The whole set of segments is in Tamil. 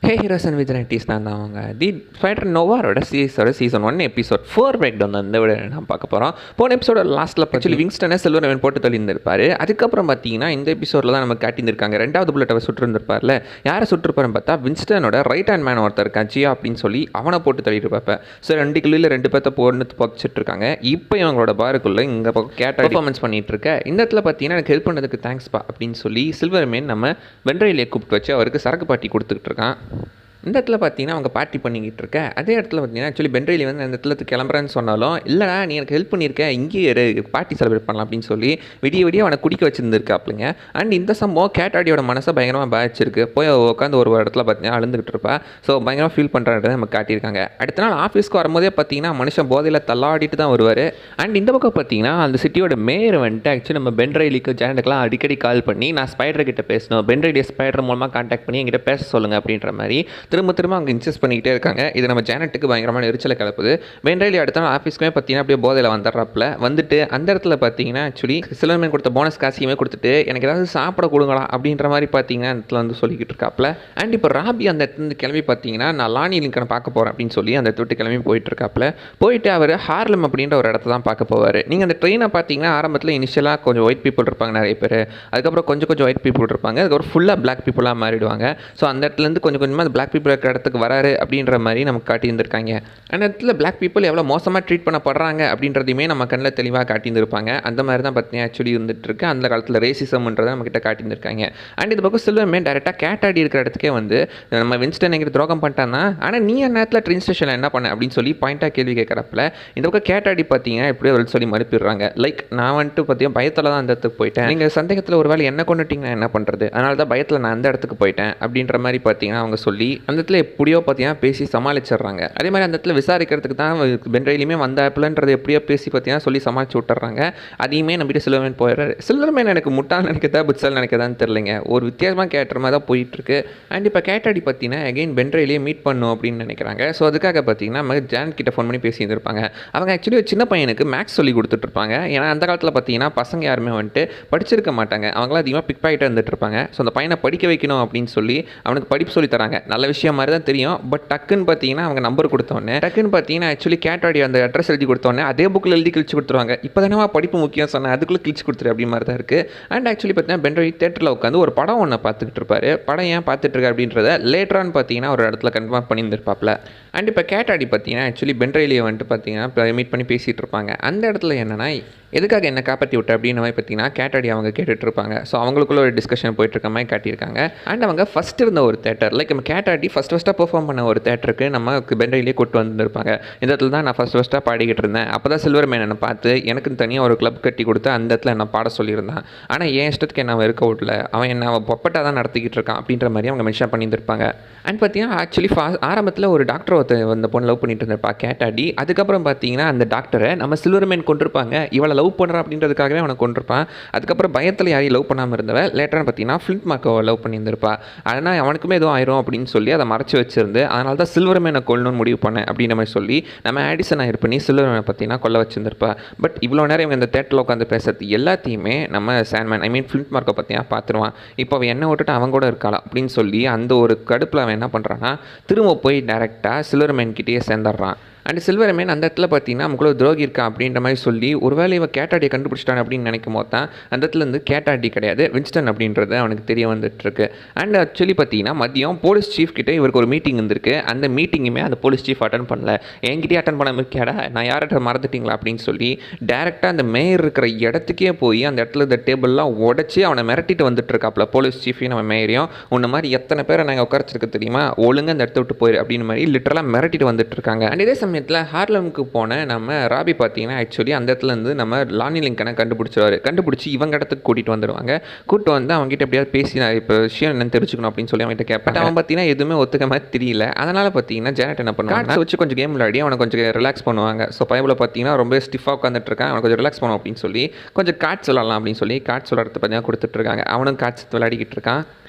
ஹே ஹீரோஸ் அண்ட் விஜய் நான் தான் அவங்க தி ஸ்பைடர் நோவாரோட சீரிஸோட சீசன் 1 எபிசோட் 4 பிரேக் டவுன் அந்த விட நான் பார்க்க போகிறோம். போன எபிசோட லாஸ்ட்டில் ஆக்சுவலி விங்ஸ்டனை சில்வர் அவன் போட்டு தள்ளியிருந்திருப்பார். அதுக்கப்புறம் பார்த்தீங்கன்னா இந்த எபிசோடில் தான் நம்ம காட்டியிருந்திருக்காங்க. ரெண்டாவது புல்லட்டை சுட்டுருந்துருப்பார்ல, யாரை சுட்டுருப்பாருன்னு பார்த்தா வின்ஸ்டனோட ரைட் ஹேண்ட் மேன் ஒருத்தர் இருக்கான் ஜியா அப்படின்னு சொல்லி அவனை போட்டு தள்ளிட்டு பார்ப்பேன். ஸோ 2 கிலோவில் 2 பேர்த்த போட்டு புதைச்சிட்டு இருக்காங்க. இப்போ இவங்களோட பாருக்குள்ளே இங்கே கேட்ட பர்ஃபார்மன்ஸ் பண்ணிட்டு இருக்க இந்த இடத்துல பார்த்தீங்கன்னா எனக்கு ஹெல்ப் பண்ணதுக்கு தேங்க்ஸ்பா அப்படின்னு சொல்லி சில்வர் மேன் நம்ம வெண்ட்ரையிலே கூப்பிட்டு வச்சு அவருக்கு சரக்கு பாட்டி கொடுத்துக்கிட்டு இருக்கான். இந்த இடத்துல பார்த்தீங்கன்னா அவங்க பார்ட்டி பண்ணிக்கிட்டு இருக்க அதே இடத்துல பார்த்தீங்கன்னா ஆக்சுவலி பென்ட்ரைலி வந்து அந்த இடத்துல கிளம்புறேன்னு சொன்னாலும் இல்லைடா நீ எனக்கு ஹெல்ப் பண்ணியிருக்கேன் இங்கேயே பார்ட்டி செலிப்ரேட் பண்ணலாம் அப்படின்னு சொல்லி விடிய அவனை குடிக்க வச்சுருந்துருக்காப்புலங்க. அண்ட் இந்த சம்பவம் கேட்டாடியோட மனசை பயங்கரமாக பாதிச்சிருக்கு. போய் உட்காந்து ஒரு இடத்துல பார்த்தீங்கன்னா அழுந்துகிட்டு இருப்பா. ஸோ பயங்கரமாக ஃபீல் பண்ணுறதை நம்ம காட்டியிருக்காங்க. அடுத்த நாள் ஆஃபீஸ்க்கு வரும்போதே பார்த்தீங்கன்னா மனுஷன் போதையில் தள்ளாடிட்டு தான் வருவார். அண்ட் இந்த பக்கம் பார்த்தீங்கன்னா அந்த சிட்டியோட மேயர் வந்துட்டு ஆக்சுவலி நம்ம பென்ட்ரைலிக்கு ஜானட்டுக்கெலாம் அடிக்கடி கால் பண்ணி நான் ஸ்பைடர் கிட்ட பேசணும், பென்ட்ரைலியை ஸ்பைடர் மூலமாக கான்டாக்ட் பண்ணி என்கிட்ட பேச சொல்லுங்கள் அப்படின்ற மாதிரி திரும்ப அவங்க இன்சிஸ்ட் பண்ணிக்கிட்டே இருக்காங்க. இது நம்ம ஜானட்டுக்கு பயங்கரமான எரிச்சலை கிளப்புது. வெண்ட்ரைலி அடுத்த நாள் ஆஃபீஸ்க்குமே பார்த்தீங்கன்னா அப்படியே போதையில் வந்துடுறாப்புல. வந்துட்டு அந்த இடத்துல பார்த்தீங்கன்னா ஆக்சுவலி சில்வர்மேன் கொடுத்த போனஸ் காசியுமே கொடுத்துட்டு எனக்கு ஏதாவது சாப்பிட கொடுங்களா அப்படின்ற மாதிரி பார்த்தீங்கன்னா அந்த இடத்துல வந்து சொல்லிக்கிட்டு இருக்காப்புல. அண்ட் இப்போ ராபி அந்த இடத்துல கிளம்பி பார்த்தீங்கன்னா நான் லானி லிங்கனை பார்க்க போகிறேன் அப்படின்னு சொல்லி அந்த இடத்துல கிளம்பி போயிட்டு இருக்காப்புல. போயிட்டு அவர் ஹார்லம் அப்படின்ற ஒரு இடத்த தான் பார்க்க போவார். நீங்கள் அந்த ட்ரெயினை பார்த்தீங்கன்னா ஆரம்பத்தில் இனிஷியலாக கொஞ்சம் ஒயிட் பீப்புள் இருப்பாங்க நிறைய பேர். அதுக்கப்புறம் கொஞ்சம் ஒயிட் பீப்புள் இருப்பாங்க. அதுக்கப்புறம் ஃபுல்லாக பிளாக் பீப்புளாக மாறிடுவாங்க. ஸோ அந்த இடத்துலேருந்து கொஞ்சமாக அந்த பிளாக் பீப்புள் இருக்கிற இடத்துக்கு வராரு அப்படின்ற மாதிரி நமக்கு காட்டியிருந்திருக்காங்க. அந்த இடத்துல பிளாக் பீப்புள் எவ்வளோ மோசமாக ட்ரீட் பண்ணப்படுறாங்க அப்படின்றதையுமே நம்ம கண்ணில் தெளிவாக காட்டியிருந்திருப்பாங்க. அந்த மாதிரி தான் பார்த்தீங்கன்னா ஆக்சுவலி இருந்துட்டு இருக்கு. அந்த காலத்தில் ரேசிசம்ன்றதை நம்ம கிட்ட காட்டியிருந்திருக்காங்க. அண்ட் இது பக்கம் சில்வர்மேன் டேரெக்டாக கேட்டாடி இருக்கிற இடத்துக்கே வந்து நம்ம வின்ஸ்டன் எங்கிட்ட துரோகம் பண்ணிட்டான்னா ஆனால் நீ அந்த நேரத்தில் ட்ரெயின் ஸ்டேஷனில் என்ன பண்ண அப்படின்னு சொல்லி பாயிண்டாக கேள்வி கேட்குறப்பல இந்த பக்கம் கேட்டாடி பார்த்தீங்கன்னா எப்படியோ சொல்லி மறுப்பிடுறாங்க. லைக் நான் வந்துட்டு பார்த்தீங்கன்னா பயத்தில் தான் அந்த இடத்துக்கு போயிட்டேன், நீங்கள் சந்தேகத்தில் ஒரு வேலை என்ன கொண்டுட்டீங்கன்னா என்ன பண்ணுறது, அதனால தான் பயத்தில் நான் அந்த இடத்துக்கு போயிட்டேன் அப்படின்ற மாதிரி பார்த்தீங்கன்னா அவங்க சொல்லி அந்த இடத்துல எப்படியோ பார்த்தீங்கன்னா பேசி சமாளிச்சிடுறாங்க. அதே மாதிரி அந்த இடத்துல விசாரிக்கிறதுக்கு தான் பென்ட்ரைலியுமே வந்தாப்புலன்றது எப்படியோ பேசி பார்த்தீங்கன்னா சொல்லி சமாளிச்சு விட்டுறாங்க. அதையுமே நம்பிட்டு சில்வர்மேன் போயிடுறாரு. சில்வர்மேன் எனக்கு முட்டாள் நினைக்கிறதா புட்சல் நினைக்கிறதான்னு தெரியலைங்க, ஒரு வித்தியாசமாக கேட்டுற மாதிரி தான் போயிட்டுருக்கு. அண்ட் இப்போ கேட்டாடி பார்த்தீங்கன்னா அகைன் பென்ட்ரைலியே மீட் பண்ணும் அப்படின்னு நினைக்கிறாங்க. ஸோ அதுக்காக பார்த்தீங்கன்னா நம்ம ஜானட் கிட்ட ஃபோன் பண்ணி பேசியிருந்திருப்பாங்க. அவங்க ஆக்சுவலி ஒரு சின்ன பையனுக்கு மேக்ஸ் சொல்லி கொடுத்துட்ருப்பாங்க. ஏன்னா அந்த காலத்தில் பார்த்தீங்கன்னா பசங்க யாருமே வந்துட்டு படிச்சிருக்க மாட்டாங்க, அவங்களாம் அதிகமாக பிக் பாயிட்டாக இருந்துட்டு இருப்பாங்க. ஸோ அந்த பையனை படிக்க வைக்கணும் அப்படின்னு சொல்லி அவனுக்கு படிப்பு சொல்லி தராங்க. நல்ல விஷயம் மாதிரி தான் தெரியும். பட் டக்குன்னு பார்த்தீங்கன்னா அவங்க நம்பர் கொடுத்தோன்னே டக்குன்னு பார்த்தீங்கன்னா ஆக்சுவலி கேட்டாடி அந்த அட்ரஸ் எழுதி கொடுத்தோன்னே அதே புக்கில் எழுதி கிழிச்சு கொடுத்துருவாங்க. இப்போ தானே படிப்பு முக்கியம் சொன்னேன், அதுக்குள்ளே கிழிச்சு கொடுத்துரு அப்படி மாதிரி தான் இருக்குது. அண்ட் ஆக்சுவலி பார்த்தீங்கன்னா பென்ட்ரைலி தேட்டரில் உட்காந்து ஒரு படம் ஒன்று பார்த்துக்கிட்டு இருப்பாரு. படம் ஏன் பார்த்துட்டு இருக்காரு அப்படின்றத லேட்டரான்னு பார்த்தீங்கன்னா ஒரு இடத்துல கன்ஃபார்ம் பண்ணியிருந்திருப்பாப்ல. அண்ட் இப்போ கேட்டாடி பார்த்தீங்கன்னா ஆக்சுவலி பென்ட்ரைலியை வந்துட்டு பார்த்தீங்கன்னா மீட் பண்ணி பேசிகிட்டு இருப்பாங்க. அந்த இடத்துல என்னன்னா எதுக்காக என்ன காப்பாற்றி விட்ட அப்படின்னு மாதிரி பார்த்தீங்கன்னா கேட்டாடி அவங்க கேட்டுட்டு இருப்பாங்க. ஸோ அவங்களுக்குள்ள ஒரு டிஸ்கஷன் போயிட்டு இருக்க மாதிரி காட்டியிருக்காங்க. அண்ட் அவங்க ஃபஸ்ட் இருந்த ஒரு தேட்டர் லைக் நம்ம கேட்டாடி ஃபஸ்ட்டாக பெர்ஃபார்ம் பண்ண ஒரு தேட்டருக்கு நம்ம பென்ட்ரைலியே கூட்டு வந்துருப்பாங்க. இந்த இடத்துல தான் நான் ஃபஸ்ட்டாக பாடிக்கிட்டு இருந்தேன். அப்போ தான் சில்வர்மேன் என்னை பார்த்து எனக்குன்னு தனியாக ஒரு கிளப் கட்டி கொடுத்து அந்த இடத்துல என்ன பாட சொல்லியிருந்தான். ஆனால் என் இஷ்டத்துக்கு என்ன இருக்க விடல, அவன் பொப்பட்டாக தான் நடத்திக்கிட்டு இருக்கான் அப்படின்ற மாதிரி அவங்க மென்ஷன் பண்ணியிருந்திருப்பாங்க. அண்ட் பார்த்தீங்கன்னா ஆக்சுவலி ஆரம்பத்தில் ஒரு டாக்டர் அந்த பொண்ணு லவ் பண்ணிட்டு இருந்திருப்பா கேட்டாடி. அதுக்கப்புறம் பார்த்தீங்கன்னா அந்த டாக்டரை நம்ம சில்வர்மேன் கொண்டிருப்பாங்க, இவளை லவ் பண்ணுறான் அப்படின்றதுக்காகவே அவனை கொண்டிருப்பான். அதுக்கப்புறம் பயத்தில் யாரையும் லவ் பண்ணாமல் இருந்தவன் லேட்டராக பார்த்தீங்கன்னா ஃபிலிப் மார்க்கோவை லவ் பண்ணியிருந்திருப்பா. ஆனால் அவனுக்குமே எதுவும் ஆயிரும் அப்படின்னு சொல்லி அதை மறைச்சி வச்சிருந்து அதனால தான் சில்வர்மேனை கொல்லணும்னு முடிவு பண்ணேன் அப்படின்ற மாதிரி சொல்லி நம்ம ஆடிசன் ஆயிரு பண்ணி சில்வர்மேனை பார்த்தீங்கன்னா கொல்ல வச்சிருந்திருப்பா. பட் இவ்வளோ நேரம் இவங்க இந்த தேட்டரில் உட்காந்து பேசுறது எல்லாத்தையுமே நம்ம சாண்ட்மேன் ஃபிலிப் மார்க்கை பார்த்தீங்கன்னா பார்த்துருவான். இப்போ அவன் என்ன விட்டுட்டு அவன் கூட இருக்காளா அப்படின்னு சொல்லி அந்த ஒரு கடுப்பில் அவன் என்ன பண்ணுறான்னா திரும்ப போய் டேரெக்டாக சில்வர்மேன் கிட்டேயே சேர்ந்துடுறான். அண்ட் சில்வர்மேன் அந்த இடத்துல பார்த்தீங்கன்னா நமக்குள்ள துரோகி இருக்கா அப்படின்ற மாதிரி சொல்லி ஒருவேளை இவன் கேட்டாடியை கண்டுபிடிச்சிட்டான் அப்படின்னு நினைக்கும் போது தான் அந்த இடத்துல இருந்து கேட்டாடி கிடையாது வின்ஸ்டன் அப்படின்றது அவனுக்கு தெரிய வந்துட்டுருக்கு. அண்ட் ஆக்சுவலி பார்த்தீங்கன்னா மதியம் போலீஸ் சீஃப் கிட்டே இவருக்கு ஒரு மீட்டிங் இருந்திருக்கு. அந்த மீட்டிங்குமே அந்த போலீஸ் சீஃப் அட்டன் பண்ணல. என்கிட்டயே அட்டன் பண்ண கேடா நான் யார்கிட்ட மறந்துட்டீங்களா அப்படின்னு சொல்லி டேரெக்டாக அந்த மேயர் இருக்கிற இடத்துக்கே போய் அந்த இடத்துல இந்த டேபிள்லாம் உடச்சி அவனை மிரட்டிட்டு வந்துட்டு இருக்காப்புல போலீஸ் சீஃபையும் நம்ம மேயரையும். உன்ன மாதிரி எத்தனை பேரை நாங்கள் உட்காரச்சிருக்க தெரியுமா, ஒழுங்கு அந்த இடத்த விட்டு போயிரு அப்படின்னு மாதிரி லிட்டரலாக மிரட்டிட்டு வந்துட்டு இருக்காங்க. அண்ட் இதே சமயத்தில் ஹார்லமுக்கு போன நம்ம ராபி பார்த்தீங்கன்னா ஆக்சுவலி அந்த இடத்துல இருந்து நம்ம லானி லிங்கனை கண்டுபிடிச்சி இவங்க இடத்துக்கு கூட்டிகிட்டு வந்துடுவாங்க. கூப்பிட்டு வந்து அவங்ககிட்ட எப்படியாவது பேசி நான் இப்போ விஷயம் என்னன்னு தெரிஞ்சுக்கணும் அப்படின்னு சொல்லி அவங்ககிட்ட கேட்பேன். அவன் பார்த்தீங்கன்னா எதுவுமே ஒத்துக்க மாதிரி தெரியல. அதனால் பார்த்தீங்கன்னா ஜானட் என்ன பண்ணுவாங்க வச்சு கொஞ்சம் கேம் விளையாடி அவனை கொஞ்சம் ரிலாக்ஸ் பண்ணுவாங்க. ஸோ பைபிள் பார்த்தீங்கன்னா ரொம்ப ஸ்டிஃபாக உட்காந்துட்டு இருக்கான், அவனை கொஞ்சம் ரிலாக்ஸ் பண்ணுவோம் அப்படின்னு சொல்லி கொஞ்சம் கார்ட்ஸ் விளாட்லாம் அப்படின்னு சொல்லி கார்ட்ஸ் விளாட்றது பார்த்தீங்கன்னா கொடுத்துட்டு இருக்காங்க. அவனும் கார்ட்ஸ் விளையாடிக்கிட்டு இருக்கான்.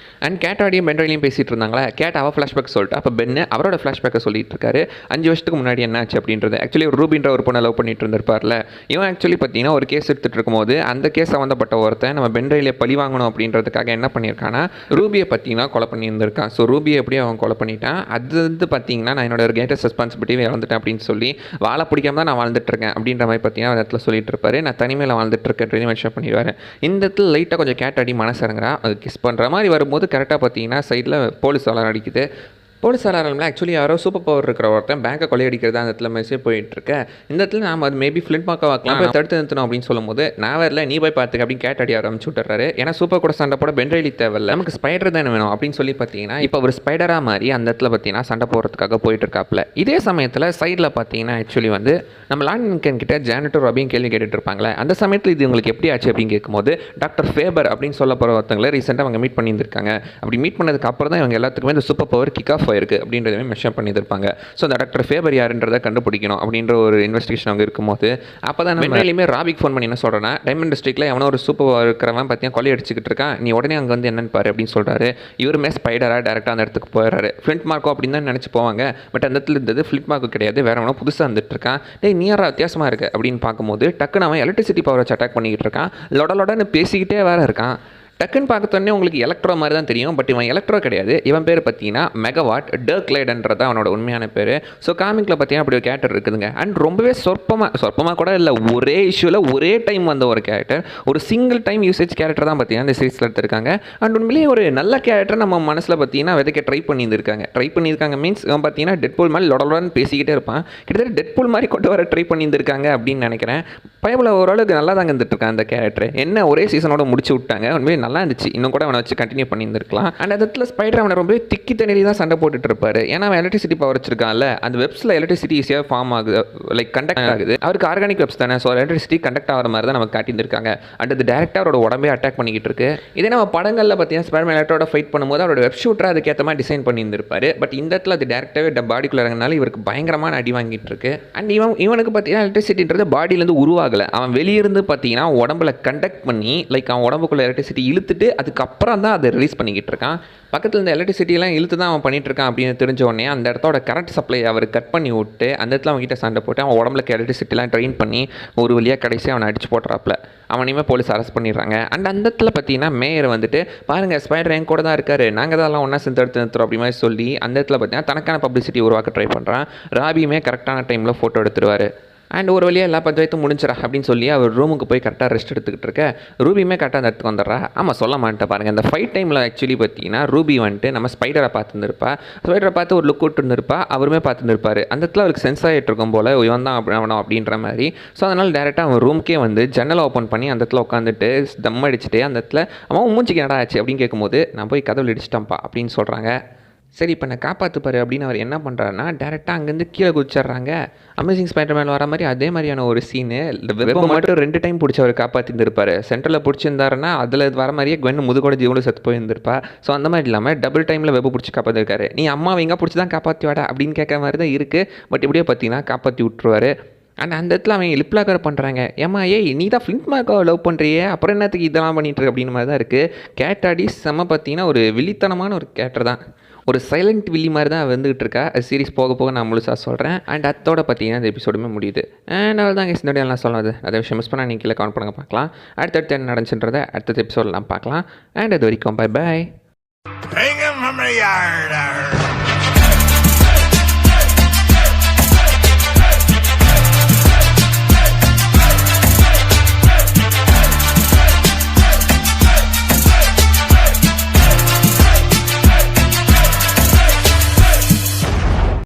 அண்ட் கேட்டாடியும் பென்ட்ரைலையும் பேசிகிட்டு இருந்தாங்களா, கேட் அவள் ஃப்ளாஷ்பேக் சொல்லிட்டு அப்போ பென்னு அவரோட ஃப்ளாஷ்பேக்கை சொல்லிட்டு இருக்காரு. 5 வருஷத்துக்கு முன்னாடி என்ன ஆச்சு அப்படின்றது. ஆக்சுவலி ஒரு ரூபின்ற ஒரு பொண்ணை லவ் பண்ணிட்டு இருந்திருப்பார்ல, இவன் ஆக்சுவலி பார்த்தீங்கன்னா ஒரு கேஸ் எடுத்துகிட்டு இருக்கும்போது அந்த கேஸ் சம்மந்தப்பட்ட ஒருத்தன் நம்ம பென்ட்ரைலே பழி வாங்கணும் அப்படின்றதுக்காக என்ன பண்ணியிருக்கான்னா ரூபியை பார்த்தீங்கன்னா கொலை பண்ணியிருந்திருக்கான். ஸோ ரூபியை எப்படியும் அவன் கொலை பண்ணிட்டான். அது வந்து பார்த்தீங்கன்னா நான் என்னோட கிரேட்டஸ்ட் ரெஸ்பான்சிபிலிட்டி இழந்துட்டேன் அப்படின்னு சொல்லி வாழ பிடிக்காம தான் நான் வாழ்ந்துட்டு இருக்கேன் அப்படின்ற மாதிரி பார்த்தீங்கன்னா அந்த இடத்துல சொல்லிட்டு இருப்பாரு. நான் தனிமையில் வாழ்ந்துட்டு இருக்கேன் மென்ஷன் பண்ணிடுவார். இந்த இடத்துல லைட்டாக கொஞ்சம் கேட்டாடி மனசு இறங்குறா. அது கிஸ் பண்ணுற மாதிரி வரும்போது கரெக்டாக பார்த்தீங்கன்னா சைடில் போலீஸ் அலாரம் அடிக்குது. போலீஸ் அலாரம்ல ஆக்சுவலி யாரோ சூப்பர் பவர் இருக்கிற ஒருத்தன் பேங்கை கொள்ளையடிக்கிறது அந்த இடத்துல மெசேஜ் போயிட்டுருக்கேன். இந்த இடத்துல நாம் அது மேபி ஃப்ளிண்ட் மார்க்காக வைக்கலாம், போய் தடுத்து நிறுத்தணும் அப்படின்னு சொல்லும்போது நான் வரல நீ போய் பார்த்துக்க அப்படின்னு கேட்டாடி ஆரம்பிச்சு விட்டுறாரு. ஏன்னா சூப்பர் கூட சண்டை போட பென்ட்ரைலி தேவையில்ல, நமக்கு ஸ்பைடர் தானே வேணும் அப்படின்னு சொல்லி பார்த்தீங்கன்னா இப்போ ஒரு ஸ்பைடராக மாதிரி அந்த இடத்துல பார்த்தீங்கன்னா சண்டை போடுறதுக்காக போயிட்டு இருக்காப்புல. இதே சமயத்தில் சைடில் பார்த்தீங்கன்னா ஆக்சுவலி வந்து நம்ம லான்கன் கிட்ட ஜானட்டர் அப்படின்னு கேள்வி கேட்டுட்டு இருப்பாங்களே, அந்த சமயத்தில் இது உங்களுக்கு எப்படி ஆச்சு அப்படின்னு கேட்கும்போது டாக்டர் ஃபேபர் அப்படின்னு சொல்ல போகிற ஒருத்தங்களை ரீசெண்டாக அவங்க மீட் பண்ணியிருக்காங்க. அப்படி மீட் பண்ணதுக்கு அப்புறம் தான் இவங்க எல்லாத்துக்குமே இந்த சூப்பர் பவர் கிக் ஆஃப் ஆயிருக்கு அப்படின்றதுமே மென்ஷன் பண்ணியிருப்பாங்க. ஸோ அந்த டாக்டர் ஃபேபர் யாருன்றதை கண்டுபிடிக்கணும் அப்படின்ற ஒரு இன்வெஸ்டிகேஷன் அவங்க இருக்கும்போது அப்போ தான் நம்ம எல்லாமே ராபிக் ஃபோன் பண்ணி என்ன சொல்கிறேன்னா, டைமண்ட் டிஸ்ட்ரிக்ட்டில் எவனோ ஒரு சூப்பர் இருக்கிறவன் பார்த்தீங்கன்னா கொலை அடிச்சுக்கிட்டு இருக்கான், நீ உடனே அங்கே வந்து என்னன்னு பாரு அப்படின்னு சொல்கிறாரு. இவருமே ஸ்பைடராக டேரெக்டாக அந்த இடத்துக்கு போயிடுறாரு. ஃப்ளிண்ட் மார்க்கோ அப்படின்னு தான் நினச்சி போவாங்க. பட் அந்த இடத்துல இருந்தது ஃப்ளிண்ட் மார்க்கு கிடையாது, வேற எவனோ புதுசாக வந்துட்டு இருக்கான். நீயாரா வித்தியாசமாக இருக்குது அப்படின்னு பார்க்கும்போது டக்குன்னு அவன் எலக்ட்ரிசிட்டி பவர் வச்சு அட்டாக் பண்ணிக்கிட்டு இருக்கான். லொடலொடன்னு பேசிக்கிட்டே வேற இருக்கான். டக்குன்னு பார்க்கத்தோடனே உங்களுக்கு எலக்ட்ரோ மாதிரி தான் தெரியும். பட் இவன் எலக்ட்ரோ கிடையாது. இவன் பேர் பார்த்தீங்கன்னா மெகாவாட் டர்க் லைடன்றது அவனோட உண்மையான பேர். ஸோ காமிக்கில் பார்த்தீங்கன்னா அப்படி ஒரு கேரக்டர் இருக்குதுங்க. அண்ட் ரொம்பவே சொற்பமாக கூட இல்லை, ஒரே இஷ்யூவில் ஒரே டைம் வந்த ஒரு கேரக்டர், ஒரு சிங்கிள் டைம் யூசேஜ் கேரக்டர் தான் பார்த்தீங்கன்னா இந்த சீரிஸில் எடுத்திருக்காங்க. அண்ட் உண்மையிலேயே ஒரு நல்ல கேரக்டர் நம்ம மனசில் பார்த்தீங்கன்னா விதைக்க ட்ரை பண்ணியிருக்காங்க மீன்ஸ் இவன் பார்த்தீங்கன்னா டெட்பூல் மாதிரி லொடலோடன்னு பேசிக்கிட்டே இருப்பான். கிட்டத்தட்ட டெட்பூல் மாதிரி கொண்டு வர ட்ரை பண்ணியிருக்காங்க அப்படின்னு நினைக்கிறேன். பயபுல ஓரளவுக்கு நல்லா தாங்க இருந்துட்டு இருக்கான் அந்த கேரக்டர். என்ன ஒரே சீசனோட முடிச்சு விட்டாங்க, உண்மையிலே நல்லா இருந்துச்சு. இன்னும் கூட அவனை வச்சு கண்டினியூ பண்ணியிருந்திருக்கலாம். அண்ட் இடத்துல ஸ்பைடர் அவனை ரொம்ப திக்கி தண்ணி தான் சண்டை போட்டுட்டு இருப்பாரு. ஏன்னா அவன் எலக்ட்ரிசிட்டி பவர் வச்சிருக்கான்ல, அந்த வெப்ஸில் எலக்ட்ரிசிட்டி ஈஸியாக ஃபார்ம் ஆகுது, லைக் கண்டக்ட் ஆகுது. அவருக்கு ஆர்கானிக் வெப்ஸ் தானே, ஸோ எலக்ட்ரிசிட்டி கண்டக்ட் ஆகிற மாதிரி தான் நமக்கு காட்டியிருக்காங்க. அண்ட் அது டேரக்டாக அவரோட உடம்பே அட்டாக் பண்ணிக்கிட்டு இருக்கு. இதே நம்ம படங்களில் பார்த்தீங்கன்னா ஸ்பைடர்மேன் எலக்ட்ரோட ஃபைட் பண்ணும்போது அவரோட வெப் ஷூட்டர் அதுக்கேற்ற மாதிரி டிசைன் பண்ணியிருந்திருப்பாரு. பட் இந்த இடத்துல அது டேரக்டாகவே பாடிக்குள்ள இறங்கினால இவருக்கு பயங்கரமான அடி வாங்கிட்டு இருக்கு. அண்ட் இவனுக்கு பார்த்தீங்கன்னா எலக்ட்ரிசிட்டின்றது பாடியிலேருந்து உருவாகலை, அவன் வெளியிருந்து பார்த்தீங்கன்னா உடம்புல கண்டக்ட் பண்ணி லைக் அவன் உடம்புக்குள்ள எலக்ட்ரிசிட்டி இழுத்துட்டு அதுக்கப்புறம் தான் அதை ரிலீஸ் பண்ணிக்கிட்டு இருக்கான். பக்கத்தில் இந்த எலக்ட்ரிசிட்டிலாம் இழுத்து தான் அவன் பண்ணிகிட்டு இருக்கான் அப்படின்னு தெரிஞ்ச உடனே அந்த இடத்தோட கரண்ட் சப்ளை அவர் கட் பண்ணி விட்டு அந்த இடத்துல அவன்கிட்ட சண்டை போட்டு அவன் உடம்புல எலக்ட்ரிசிட்டிலாம் ட்ரெயின் பண்ணி ஒரு வழியாக கடைசியாக அவனை அடிச்சு போட்டுறாப்புல. அவனையுமே போலீஸ் அரெஸ்ட் பண்ணிடுறாங்க. அண்ட் அந்த இடத்துல பார்த்தீங்கன்னா மேயர் வந்துட்டு பாருங்கள் ஸ்பைடர் என் கூட தான் இருக்காரு, நாங்கள் தான் எல்லாம் ஒன்றா சேர்ந்து எடுத்து நிறுத்துறோம் அப்படி மாதிரி சொல்லி அந்த இடத்துல பார்த்தீங்கன்னா தனக்கான பப்ளிசிட்டி உருவாக்க ட்ரை பண்ணுறான். ராபியுமே கரெக்டான டைமில் ஃபோட்டோ எடுத்துருவார். அண்ட் ஒரு வழியாக எல்லா பஞ்சாயத்தும் முடிஞ்சிடா அப்படின்னு சொல்லி அவர் ரூமுக்கு போய் கரெக்டாக ரெஸ்ட் எடுத்துக்கிட்டு இருக்க. ரூபியுமே கரெக்டாக அந்த இடத்துக்கு வந்துடுறா. ஆமாம் சொல்ல மாட்டேன் பாருங்கள், இந்த ஃபைட் டைமில் ஆக்சுவலி பார்த்தீங்கன்னா ரூபி வந்துட்டு நம்ம ஸ்பைடரை பார்த்துருந்துருப்பா. ஸ்பைடரை பார்த்து ஒரு லுக் விட்டுருந்துருப்பா, அவருமே பார்த்துருப்பாரு. அந்த இடத்துல அவருக்கு சென்ஸ் ஆகிட்டு இருக்கும் போல் இவன் தான் அவனும் அப்படின்ற மாதிரி. ஸோ அதனால் டேரெக்டாக அவன் ரூம்க்கே வந்து ஜன்னலை ஓப்பன் பண்ணி அந்த இடத்துல உட்காந்துட்டு தம் அடிச்சுட்டு அந்த இடத்துல அவன் மூஞ்சிக்கு என்னடா ஆச்சு அப்படின்னு கேட்கும்போது நான் போய் கதவுல இடிச்சிட்டேன்ப்பா அப்படின்னு சொல்கிறாங்க. சரி இப்போ நான் காப்பாற்றுப்பாரு அப்படின்னு அவர் என்ன பண்ணுறாருன்னா டேரெக்டாக அங்கேருந்து கீழே குதிச்சிட்றாங்க. அமேசிங் ஸ்பைடர்மேன் வர மாதிரி அதே மாதிரியான ஒரு சீனு. வெப்பை மட்டும் 2 டைம் பிடிச்சி அவர் காப்பாற்றிருந்திருப்பார். சென்டரில் பிடிச்சிருந்தாருன்னா அதில் வர மாதிரியே குவென் முதுகோட ஜீவனும் செத்து போயிருந்திருப்பா. ஸோ அந்த மாதிரி இல்லாமல் டபுள் டைமில் வெப்பை பிடிச்சி காப்பாற்றிருக்காரு. நீ அம்மாவை எங்கே பிடிச்சி தான் காப்பாற்றி வாடா அப்படின்னு கேட்குற மாதிரி தான் இருக்குது. பட் இப்படியே பார்த்தீங்கன்னா காப்பாற்றி விட்டுருவார். ஆனால் அந்த இடத்துல அவன் லிப்லாக்கர் பண்ணுறாங்க. ஏமா நீ தான் ஃப்ளிண்ட் மார்க்காவை லவ் பண்ணுறியே, அப்புறம் என்னத்துக்கு இதெல்லாம் பண்ணிட்டு இருக்கு அப்படின்னு மாதிரி தான் இருக்குது. கேட்டாடி செம்ம பார்த்தீங்கன்னா ஒரு வில்லித்தனமான ஒரு கேரக்டர் தான், ஒரு சைலண்ட் வில்லி மாதிரி தான் வந்துகிட்டு இருக்கா. சீரிஸ் போக போக நான் முழுசாக சொல்கிறேன். அண்ட் அதோட பார்த்தீங்கன்னா இந்த எபிசோடுமே முடியுது. அண்ட் அவள் தான் இந்த எல்லாம் சொன்னது அதை விஷயம் மிஸ் பண்ணால் நீங்கள் கீழே கமெண்ட் பண்ணுங்க பார்க்கலாம். அடுத்தடுத்து என்ன நடந்துச்சுன்றதை அடுத்த எபிசோடெலாம் பார்க்கலாம். அண்ட் அது வரைக்கும் பை பாய்.